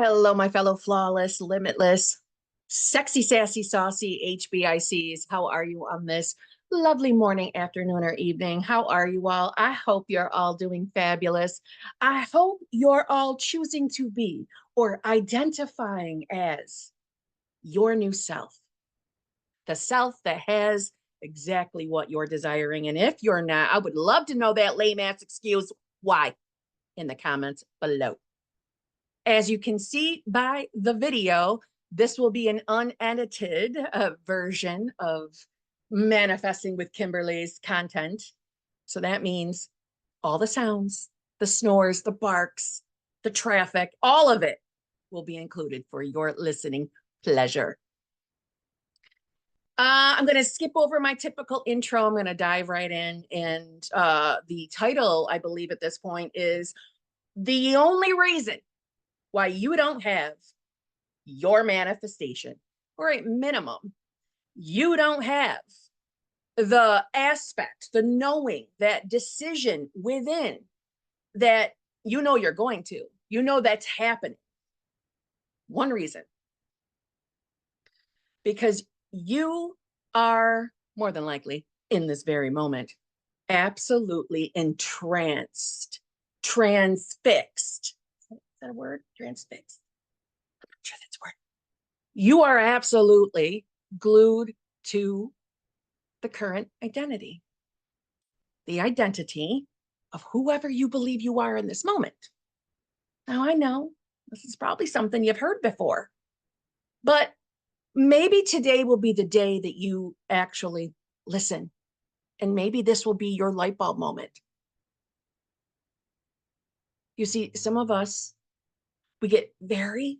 Hello, my fellow flawless, limitless, sexy, sassy, saucy HBICs. How are you on this lovely morning, afternoon, or evening? How are you all? I hope you're all doing fabulous. I hope you're all choosing to be or identifying as your new self, the self that has exactly what you're desiring. And if you're not, I would love to know that lame ass excuse why in the comments below. As you can see by the video, this will be an unedited version of Manifesting with Kimberly's content. So that means all the sounds, the snores, the barks, the traffic, all of it will be included for your listening pleasure. I'm going to skip over my typical intro. I'm going to dive right in. And the title, I believe at this point, is The Only Reason Why You Don't Have Your Manifestation, or at minimum, you don't have the aspect, the knowing, that decision within that you know you're going to, you know that's happening. One reason, because you are more than likely in this very moment absolutely entranced, transfixed. Is that a word? Transfixed. I'm not sure that's a word. You are absolutely glued to the current identity, the identity of whoever you believe you are in this moment. Now, I know this is probably something you've heard before, but maybe today will be the day that you actually listen. And maybe this will be your light bulb moment. You see, some of us, we get very,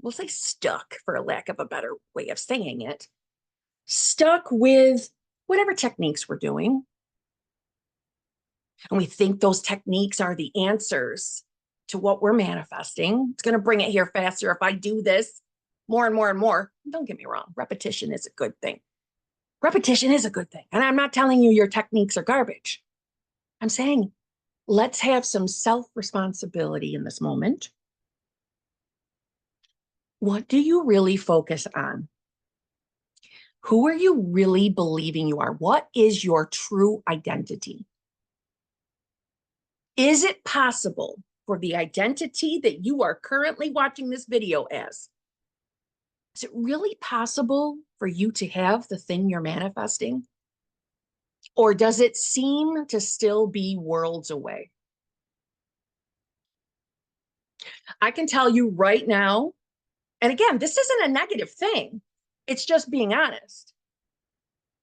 we'll say stuck, for a lack of a better way of saying it, stuck with whatever techniques we're doing. And we think those techniques are the answers to what we're manifesting. It's going to bring it here faster if I do this more and more and more. Don't get me wrong. Repetition is a good thing. Repetition is a good thing. And I'm not telling you your techniques are garbage. I'm saying let's have some self-responsibility in this moment. What do you really focus on? Who are you really believing you are? What is your true identity? Is it possible for the identity that you are currently watching this video as? Is it really possible for you to have the thing you're manifesting? Or does it seem to still be worlds away? I can tell you right now, and again, this isn't a negative thing. It's just being honest.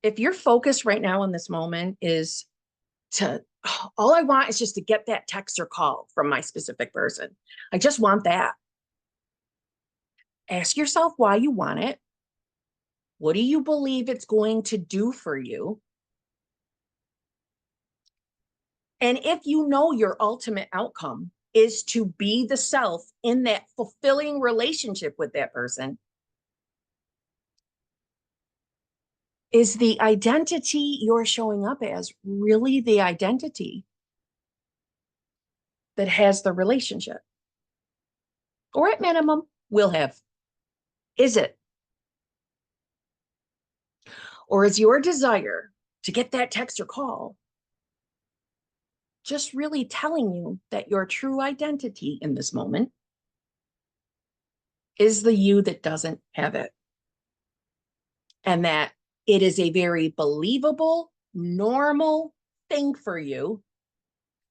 If your focus right now in this moment is to, oh, all I want is just to get that text or call from my specific person. I just want that. Ask yourself why you want it. What do you believe it's going to do for you? And if you know your ultimate outcome is to be the self in that fulfilling relationship with that person, is the identity you're showing up as really the identity that has the relationship? Or at minimum, will have. Is it? Or is your desire to get that text or call just really telling you that your true identity in this moment is the you that doesn't have it? And that it is a very believable, normal thing for you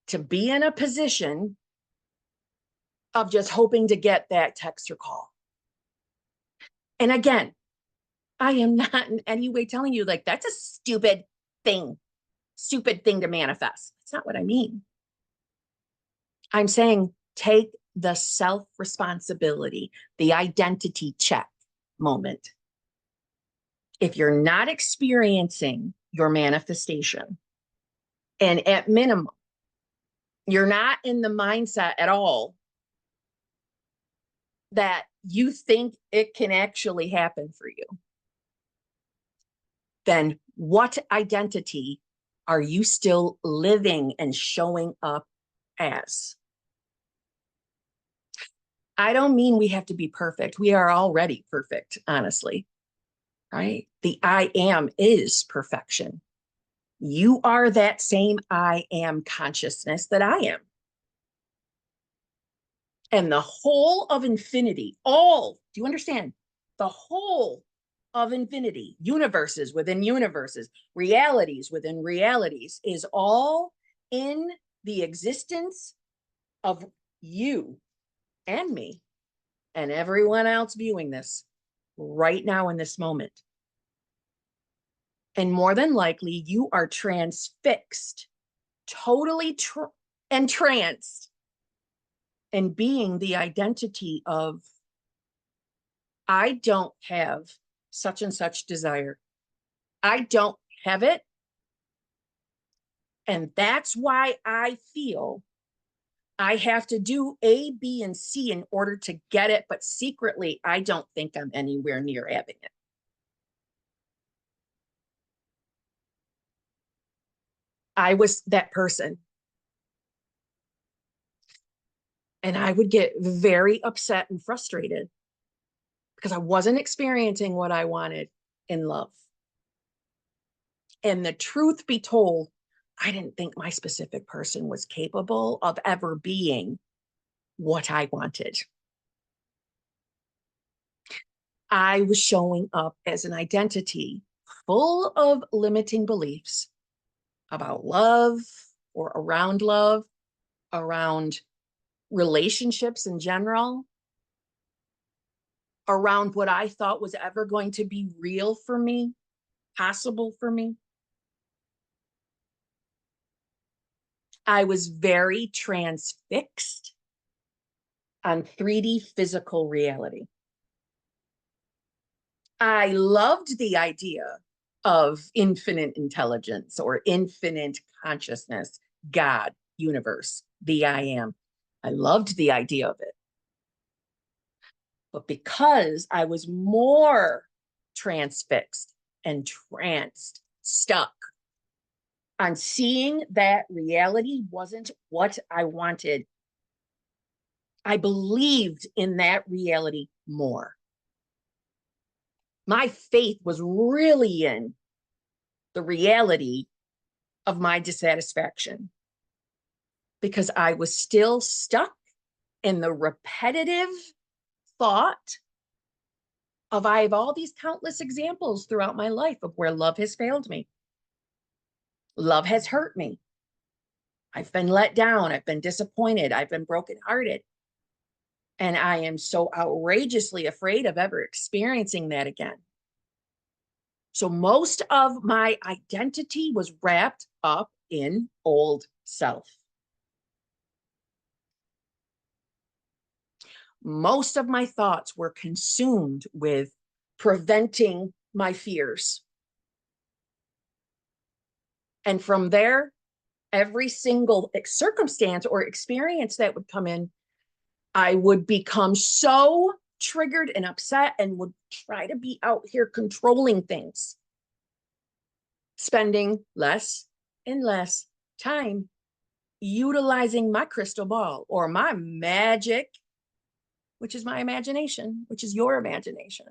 to be in a position of just hoping to get that text or call. And again, I am not in any way telling you like that's a stupid thing to manifest. That's not what I mean. I'm saying take the self-responsibility, the identity check moment. If you're not experiencing your manifestation, and at minimum, you're not in the mindset at all that you think it can actually happen for you, then what identity are you still living and showing up as? I don't mean we have to be perfect. We are already perfect, honestly, right? The I am is perfection. You are that same I am consciousness that I am. And the whole of infinity, all, do you understand? The whole of infinity, universes within universes, realities within realities, is all in the existence of you and me and everyone else viewing this right now in this moment. And more than likely, you are transfixed, totally entranced in being the identity of, I don't have such and such desire. I don't have it. And that's why I feel I have to do A, B, and C in order to get it. But secretly, I don't think I'm anywhere near having it. I was that person. And I would get very upset and frustrated because I wasn't experiencing what I wanted in love. And the truth be told, I didn't think my specific person was capable of ever being what I wanted. I was showing up as an identity full of limiting beliefs about love or around relationships in general, around what I thought was ever going to be real for me, possible for me. I was very transfixed on 3D physical reality. I loved the idea of infinite intelligence or infinite consciousness, God, universe, the I am. I loved the idea of it. But because I was more transfixed and tranced, stuck on seeing that reality wasn't what I wanted, I believed in that reality more. My faith was really in the reality of my dissatisfaction because I was still stuck in the repetitive thought of, I have all these countless examples throughout my life of where love has failed me. Love has hurt me. I've been let down. I've been disappointed. I've been brokenhearted. And I am so outrageously afraid of ever experiencing that again. So most of my identity was wrapped up in old self. Most of my thoughts were consumed with preventing my fears. And from there, every single circumstance or experience that would come in, I would become so triggered and upset and would try to be out here controlling things, spending less and less time utilizing my crystal ball or my magic, which is my imagination, which is your imagination.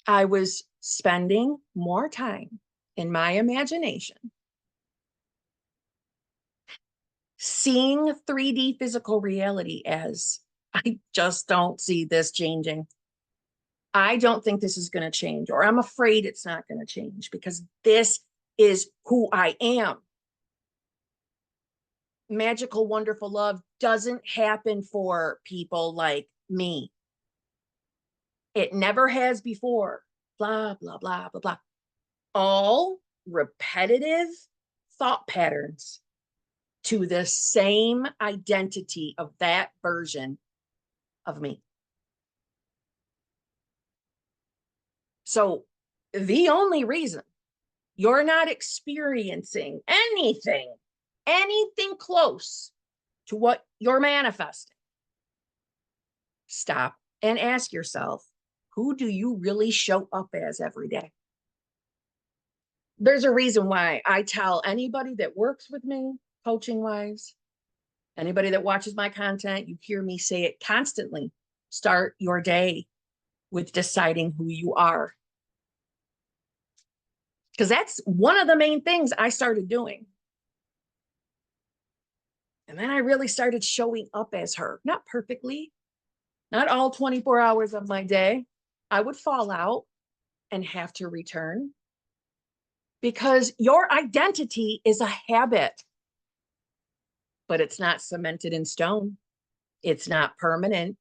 I was spending more time in my imagination, seeing 3D physical reality as, I just don't see this changing. I don't think this is going to change, or I'm afraid it's not going to change because this is who I am. Magical, wonderful love doesn't happen for people like me. It never has before. Blah, blah, blah, blah, blah. All repetitive thought patterns to the same identity of that version of me. So the only reason you're not experiencing anything close to what you're manifesting, stop and ask yourself, who do you really show up as every day? There's a reason why I tell anybody that works with me, coaching wise, Anybody that watches my content, you hear me say it constantly. Start your day with deciding who you are. Because that's one of the main things I started doing. And then I really started showing up as her, not perfectly, not all 24 hours of my day. I would fall out and have to return because your identity is a habit, but it's not cemented in stone. It's not permanent.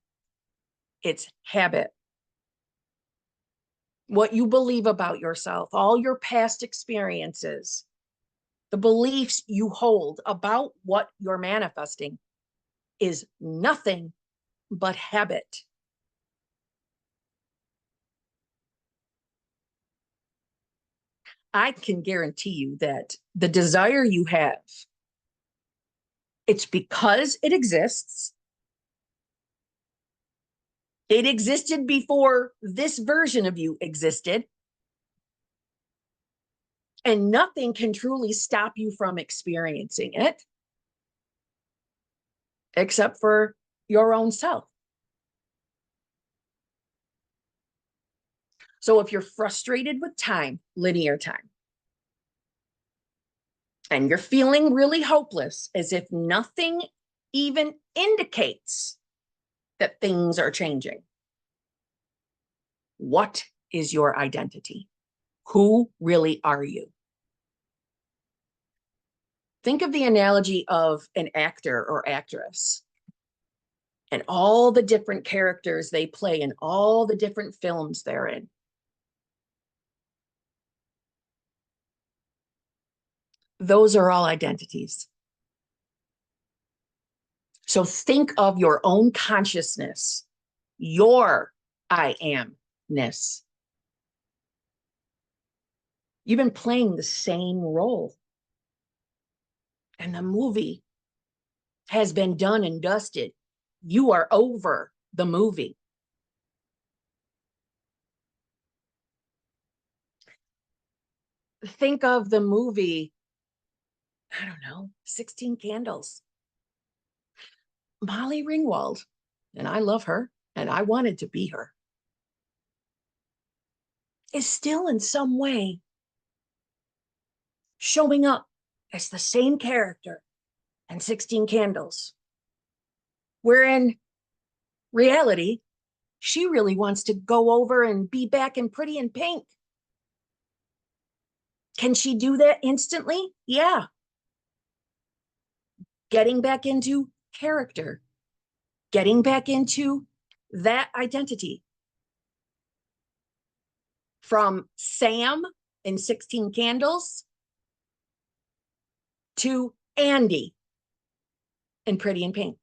It's habit. What you believe about yourself, all your past experiences, the beliefs you hold about what you're manifesting is nothing but habit. I can guarantee you that the desire you have, it's because it exists. It existed before this version of you existed. And nothing can truly stop you from experiencing it except for your own self. So if you're frustrated with time, linear time, and you're feeling really hopeless, as if nothing even indicates that things are changing, what is your identity? Who really are you? Think of the analogy of an actor or actress and all the different characters they play in all the different films they're in. Those are all identities. So think of your own consciousness, your I amness. You've been playing the same role. And the movie has been done and dusted. You are over the movie. Think of the movie, I don't know, 16 Candles. Molly Ringwald, and I love her, and I wanted to be her, is still in some way showing up as the same character in 16 Candles. Where in reality, she really wants to go over and be back in Pretty in Pink. Can she do that instantly? Yeah. Getting back into character, getting back into that identity. From Sam in 16 Candles to Andy in Pretty in Pink.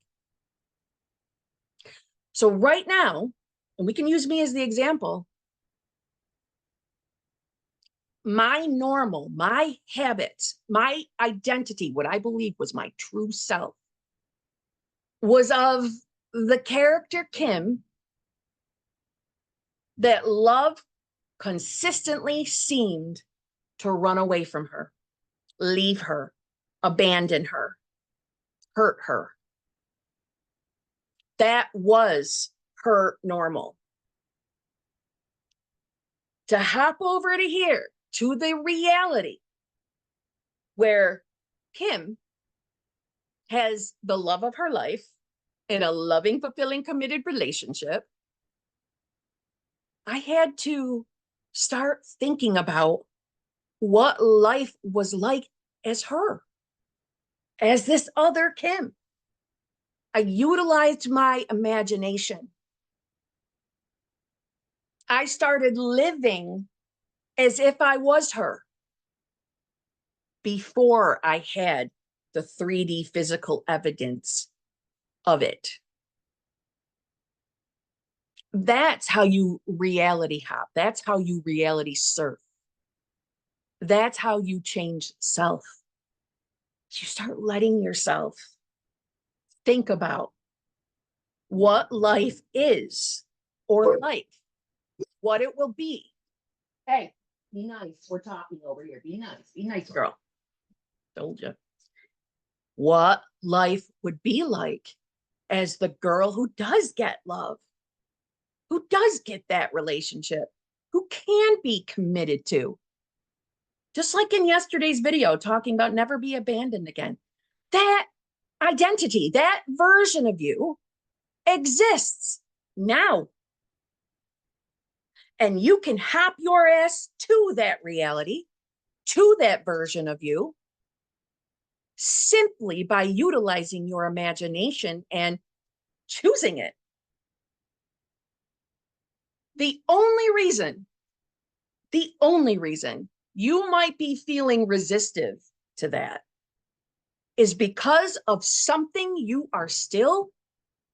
So right now, and we can use me as the example, my normal, my habits, my identity, what I believe was my true self, was of the character Kim that love consistently seemed to run away from her, leave her, abandon her, hurt her. That was her normal. To hop over to here, to the reality where Kim has the love of her life in a loving, fulfilling, committed relationship, I had to start thinking about what life was like as her, as this other Kim. I utilized my imagination. I started living as if I was her before I had the 3D physical evidence of it. That's how you reality hop. That's how you reality surf. That's how you change self. You start letting yourself think about what life is or life, what it will be. Hey, be nice. We're talking over here. Be nice. Be nice, girl. Told you. What life would be like as the girl who does get love, who does get that relationship, who can be committed to. Just like in yesterday's video, talking about never be abandoned again. That identity, that version of you exists now. And you can hop your ass to that reality, to that version of you, simply by utilizing your imagination and choosing it. The only reason you might be feeling resistive to that is because of something you are still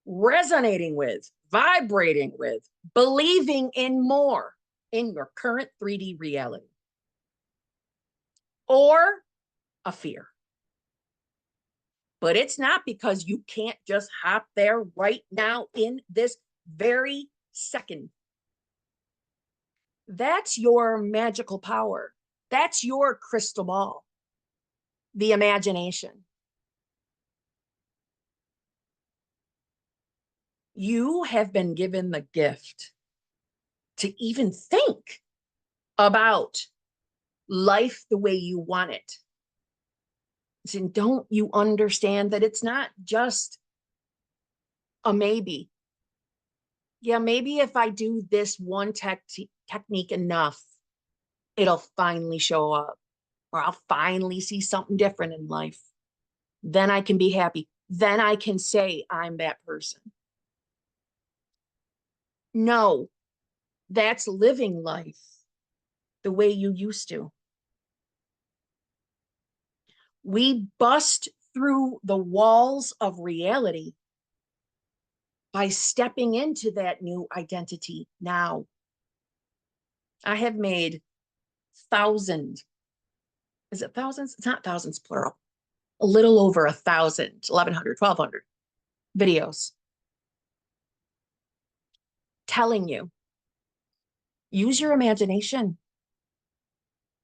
resonating with, vibrating with, believing in more in your current 3D reality, or a fear. But it's not because you can't just hop there right now in this very second. That's your magical power. That's your crystal ball, the imagination. You have been given the gift to even think about life the way you want it. And don't you understand that it's not just a maybe? Yeah, maybe if I do this one technique enough, it'll finally show up, or I'll finally see something different in life. Then I can be happy. Then I can say I'm that person. No, that's living life the way you used to. We bust through the walls of reality by stepping into that new identity now. I have made thousands. Is it thousands? It's not thousands, plural. A little over 1,000, 1,100, 1,200 videos telling you, use your imagination.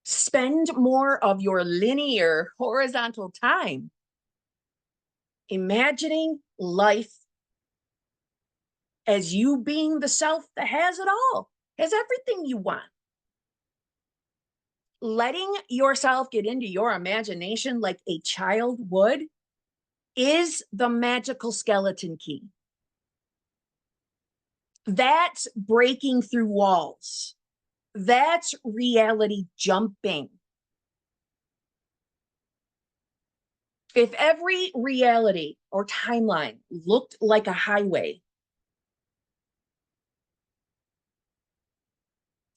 Spend more of your linear, horizontal time imagining life as you being the self that has it all, has everything you want. Letting yourself get into your imagination like a child would is the magical skeleton key. That's breaking through walls. That's reality jumping. If every reality or timeline looked like a highway,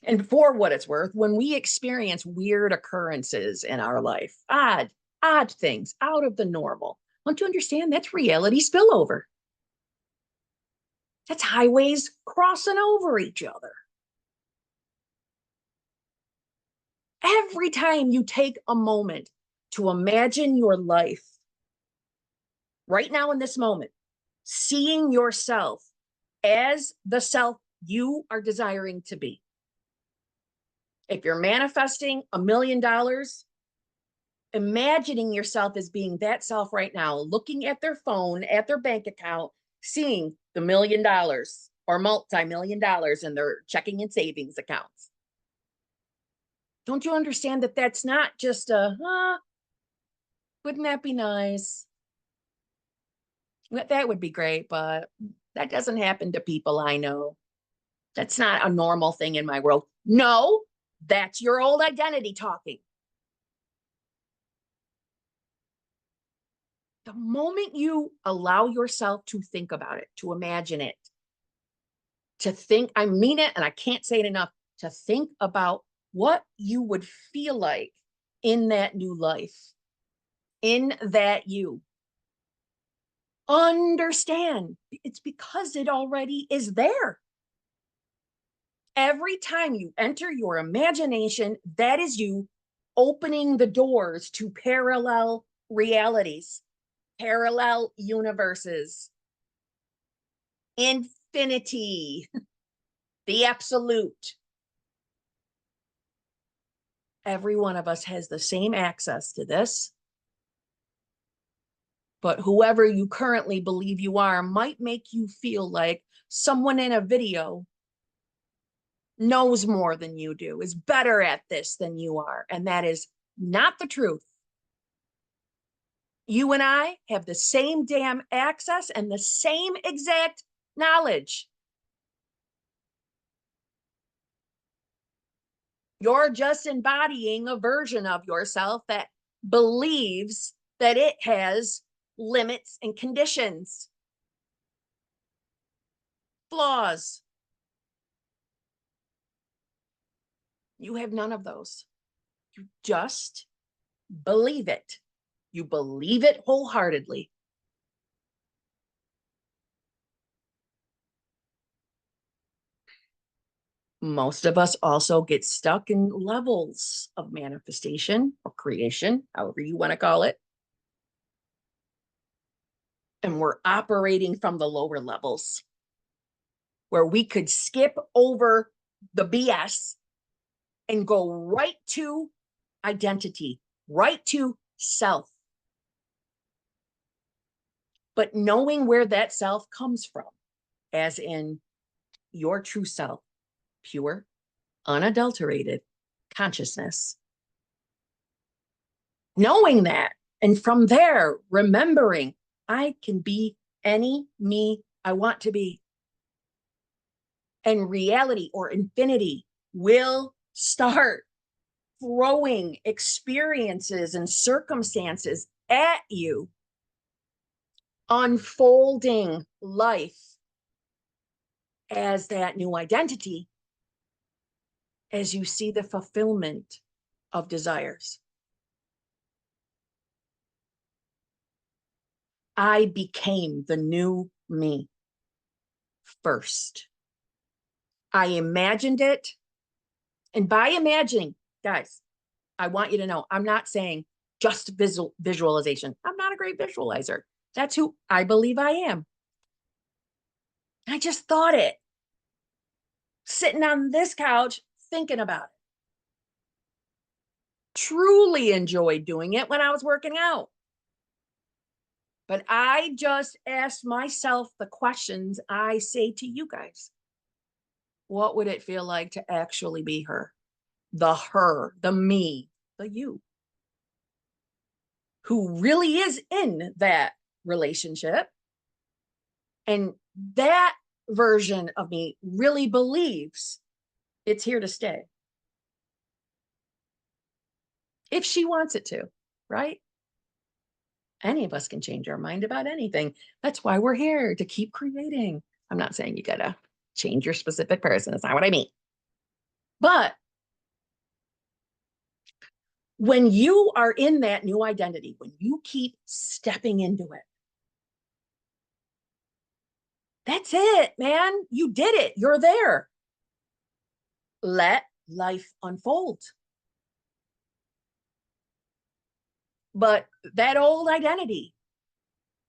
and for what it's worth, when we experience weird occurrences in our life, odd things out of the normal, don't you understand that's reality spillover? That's highways crossing over each other. Every time you take a moment to imagine your life, right now in this moment, seeing yourself as the self you are desiring to be. If you're manifesting $1 million, imagining yourself as being that self right now, looking at their phone, at their bank account, seeing the $1 million or multi-million dollars in their checking and savings accounts. Don't you understand that that's not just a, wouldn't that be nice? That would be great, but that doesn't happen to people I know. That's not a normal thing in my world. No, that's your old identity talking. The moment you allow yourself to think about it, to imagine it, to think, I mean it, and I can't say it enough, to think about what you would feel like in that new life, in that you. Understand, it's because it already is there. Every time you enter your imagination, that is you opening the doors to parallel realities, parallel universes, infinity, the absolute. Every one of us has the same access to this. But whoever you currently believe you are might make you feel like someone in a video knows more than you do, is better at this than you are. And that is not the truth. You and I have the same damn access and the same exact knowledge. You're just embodying a version of yourself that believes that it has limits and conditions, flaws. You have none of those. You just believe it. You believe it wholeheartedly. Most of us also get stuck in levels of manifestation or creation, however you want to call it. And we're operating from the lower levels where we could skip over the BS and go right to identity, right to self. But knowing where that self comes from, as in your true self, pure, unadulterated consciousness. Knowing that, and from there, remembering I can be any me I want to be. And reality or infinity will start throwing experiences and circumstances at you, unfolding life as that new identity, as you see the fulfillment of desires. I became the new me first. I imagined it. And by imagining, guys, I want you to know, I'm not saying just visualization. I'm not a great visualizer. That's who I believe I am. I just thought it. Sitting on this couch, thinking about it. Truly enjoyed doing it when I was working out. But I just asked myself the questions I say to you guys. What would it feel like to actually be her? The me, the you, who really is in that relationship. And that version of me really believes it's here to stay. If she wants it to, right? Any of us can change our mind about anything. That's why we're here, to keep creating. I'm not saying you gotta change your specific person. That's not what I mean. But when you are in that new identity, when you keep stepping into it, that's it, man. You did it. You're there. Let life unfold. But that old identity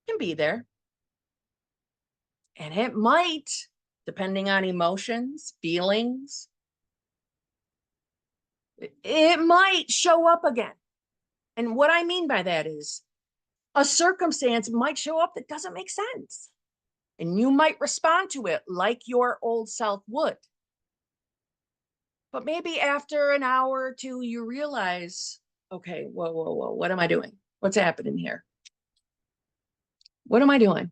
can be there. And it might, depending on emotions, feelings, it might show up again. And what I mean by that is a circumstance might show up that doesn't make sense. And you might respond to it like your old self would. But maybe after an hour or two, you realize, okay, whoa, what am I doing? What's happening here? What am I doing?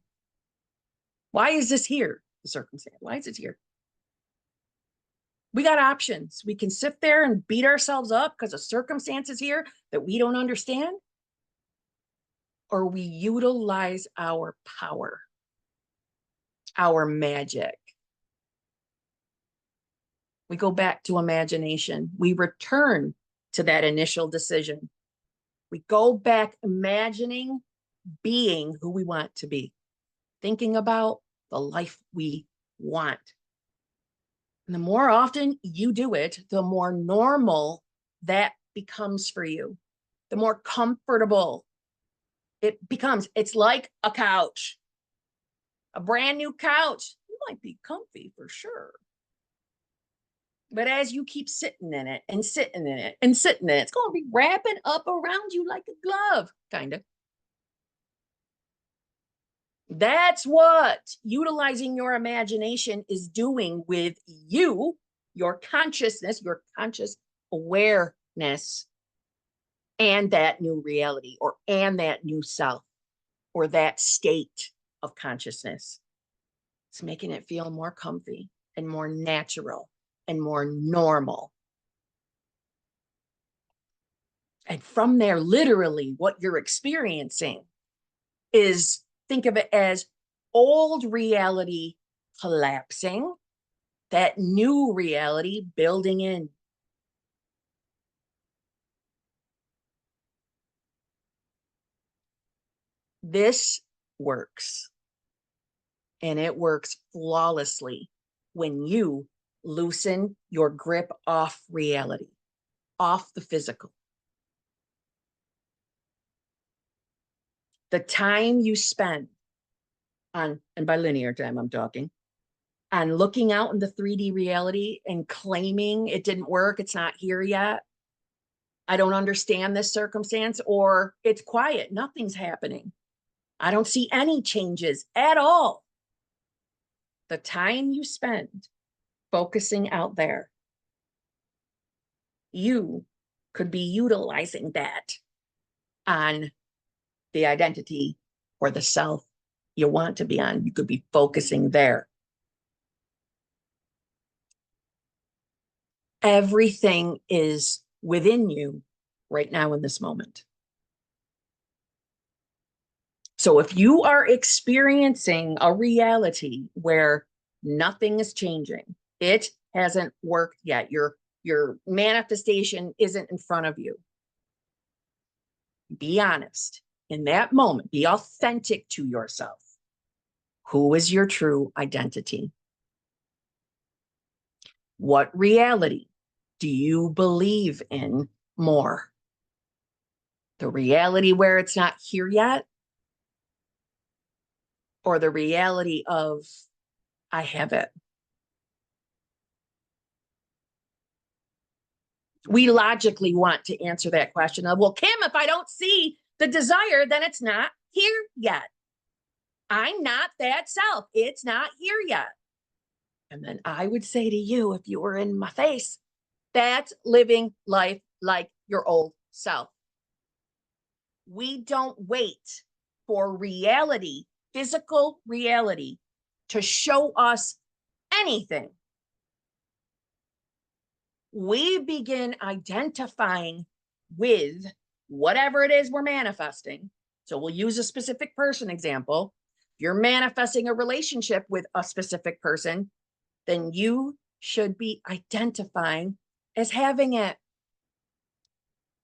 Why is this here? The circumstance. Why is it here? We got options. We can sit there and beat ourselves up because of circumstances here that we don't understand, or we utilize our power, our magic. We go back to imagination. We return to that initial decision. We go back imagining being who we want to be, thinking about the life we want. And the more often you do it, the more normal that becomes for you, the more comfortable it becomes. It's like a couch, a brand new couch. You might be comfy for sure. But as you keep sitting in it and sitting in it and sitting in it, it's going to be wrapping up around you like a glove, kind of. That's what utilizing your imagination is doing with you, your consciousness, your conscious awareness, and that new reality, and that new self, or that state of consciousness. It's making it feel more comfy and more natural and more normal. And from there, literally, what you're experiencing is, think of it as old reality collapsing, that new reality building in. This works, and it works flawlessly when you loosen your grip off reality, off the physical. The time you spend on, and by linear time I'm talking, on looking out in the 3D reality and claiming it didn't work, it's not here yet, I don't understand this circumstance, or it's quiet, nothing's happening, I don't see any changes at all. The time you spend focusing out there, you could be utilizing that on the identity or the self you want to be on. You could be focusing there. Everything is within you right now in this moment. So if you are experiencing a reality where nothing is changing, it hasn't worked yet, your manifestation isn't in front of you, be honest in that moment, be authentic to yourself. Who is your true identity? What reality do you believe in more? The reality where it's not here yet, or the reality of I have it? We logically want to answer that question of, well, Kim, if I don't see the desire, then it's not here yet. I'm not that self. It's not here yet. And then I would say to you, if you were in my face, that's living life like your old self. We don't wait for reality, physical reality, to show us anything. We begin identifying with whatever it is we're manifesting. So we'll use a specific person example. If you're manifesting a relationship with a specific person, then you should be identifying as having it,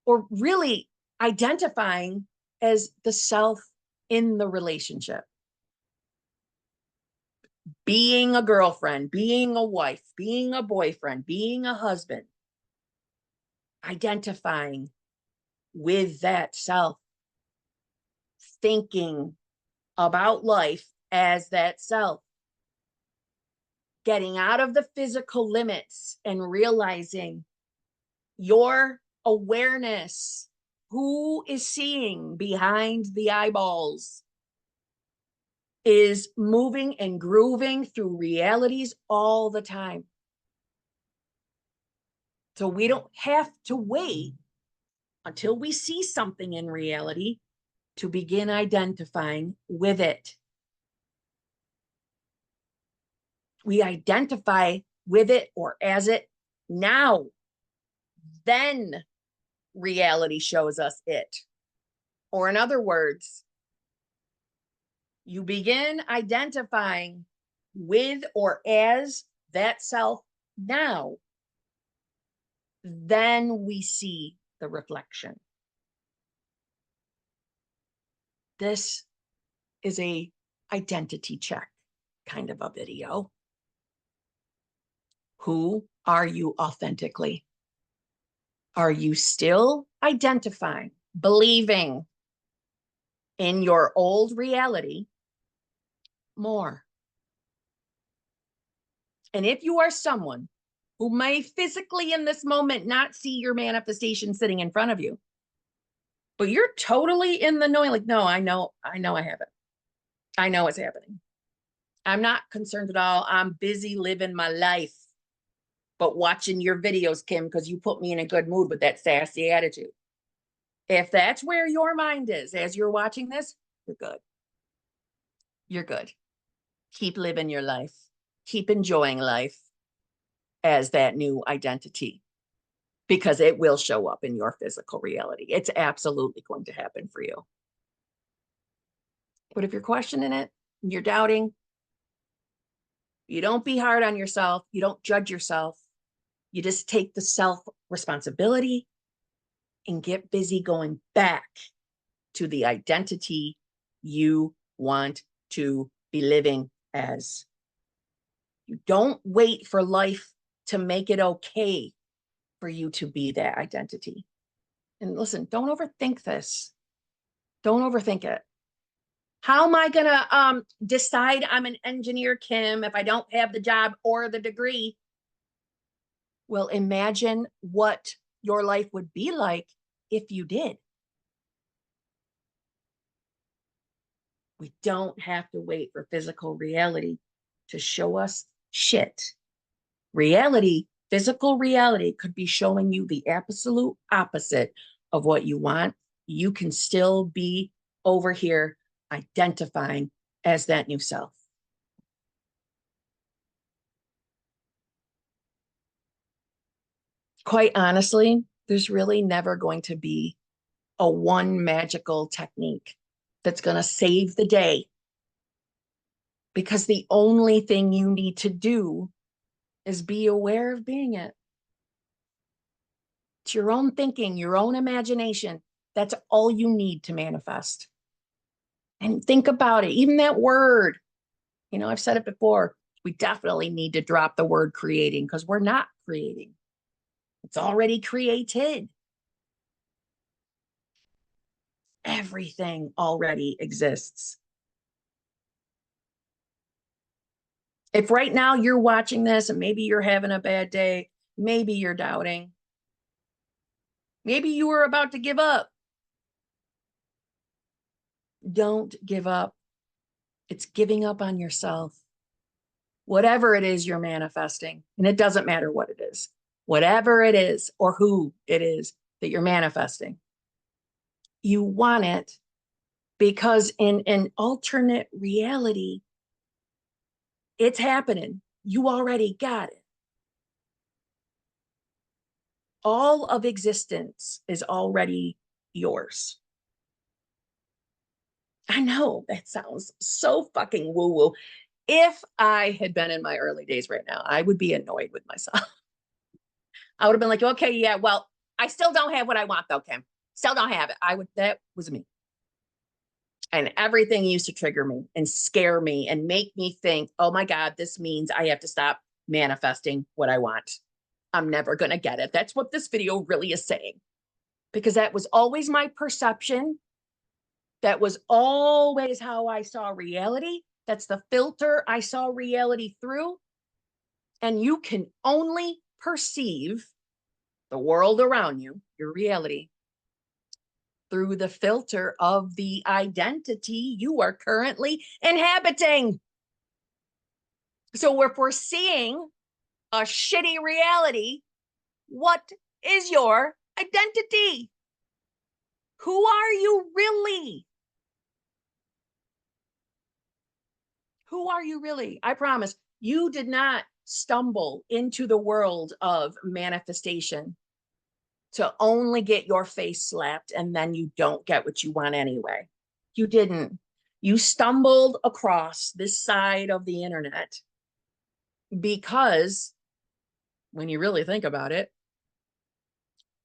or really identifying as the self in the relationship. Being a girlfriend, being a wife, being a boyfriend, being a husband, identifying with that self, thinking about life as that self, getting out of the physical limits and realizing your awareness, who is seeing behind the eyeballs, is moving and grooving through realities all the time. So we don't have to wait until we see something in reality to begin identifying with it. We identify with it or as it now. Then reality shows us it. Or in other words, you begin identifying with or as that self now. Then we see the reflection. This is a identity check kind of a video. Who are you authentically? Are you still identifying, believing in your old reality more? And if you are someone who may physically in this moment not see your manifestation sitting in front of you, but you're totally in the knowing, like, no, I know I have it. I know it's happening. I'm not concerned at all. I'm busy living my life, but watching your videos, Kim, because you put me in a good mood with that sassy attitude. If that's where your mind is as you're watching this, you're good. You're good. Keep living your life. Keep enjoying life as that new identity, because it will show up in your physical reality. It's absolutely going to happen for you. But if you're questioning it, you're doubting, you don't be hard on yourself. You don't judge yourself. You just take the self responsibility and get busy going back to the identity you want to be living as. You don't wait for life to make it okay for you to be that identity. And listen, don't overthink this. Don't overthink it. How am I going to decide I'm an engineer, Kim, if I don't have the job or the degree? Well, imagine what your life would be like if you did. We don't have to wait for physical reality to show us shit. Reality, physical reality, could be showing you the absolute opposite of what you want. You can still be over here identifying as that new self. Quite honestly, there's really never going to be a one magical technique that's going to save the day, because the only thing you need to do is be aware of being it. It's your own thinking, your own imagination. That's all you need to manifest. And think about it. Even that word, I've said it before, we definitely need to drop the word creating, because we're not creating. It's already created. Everything already exists. If right now you're watching this and maybe you're having a bad day, maybe you're doubting, maybe you were about to give up, don't give up. It's giving up on yourself. Whatever it is you're manifesting, and it doesn't matter what it is, whatever it is or who it is that you're manifesting, you want it because in an alternate reality, it's happening. You already got it. All of existence is already yours. I know that sounds so fucking woo-woo. If I had been in my early days right now, I would be annoyed with myself. I would have been like, okay, yeah, well, I still don't have what I want though, Kim. Still don't have it. That was me. And everything used to trigger me and scare me and make me think, oh my God, this means I have to stop manifesting what I want. I'm never going to get it. That's what this video really is saying, because that was always my perception. That was always how I saw reality. That's the filter I saw reality through. And you can only perceive the world around you, your reality, through the filter of the identity you are currently inhabiting. So if we're seeing a shitty reality, what is your identity? Who are you really? Who are you really? I promise you did not stumble into the world of manifestation to only get your face slapped and then you don't get what you want anyway. You didn't. You stumbled across this side of the internet because, when you really think about it,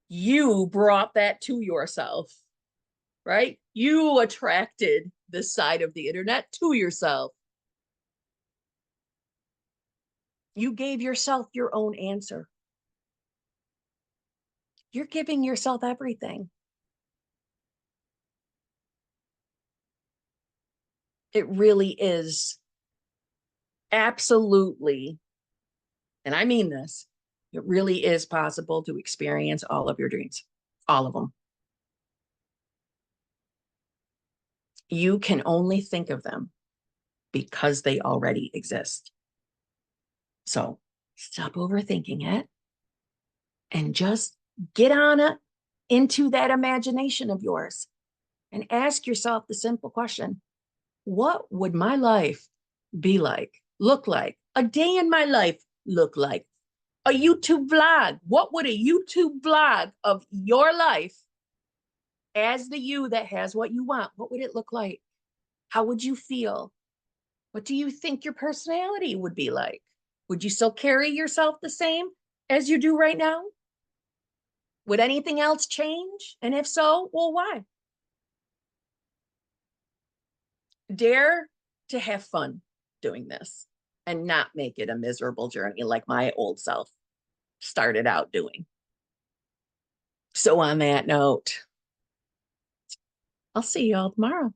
you brought that to yourself, right? You attracted this side of the internet to yourself. You gave yourself your own answer. You're giving yourself everything. It really is absolutely, and I mean this, it really is possible to experience all of your dreams, all of them. You can only think of them because they already exist. So stop overthinking it and just get on it into that imagination of yours and ask yourself the simple question, what would my life be like, look like? A day in my life look like? A YouTube vlog. What would a YouTube vlog of your life as the you that has what you want, what would it look like? How would you feel? What do you think your personality would be like? Would you still carry yourself the same as you do right now? Would anything else change? And if so, well, why? Dare to have fun doing this and not make it a miserable journey like my old self started out doing. So on that note, I'll see you all tomorrow.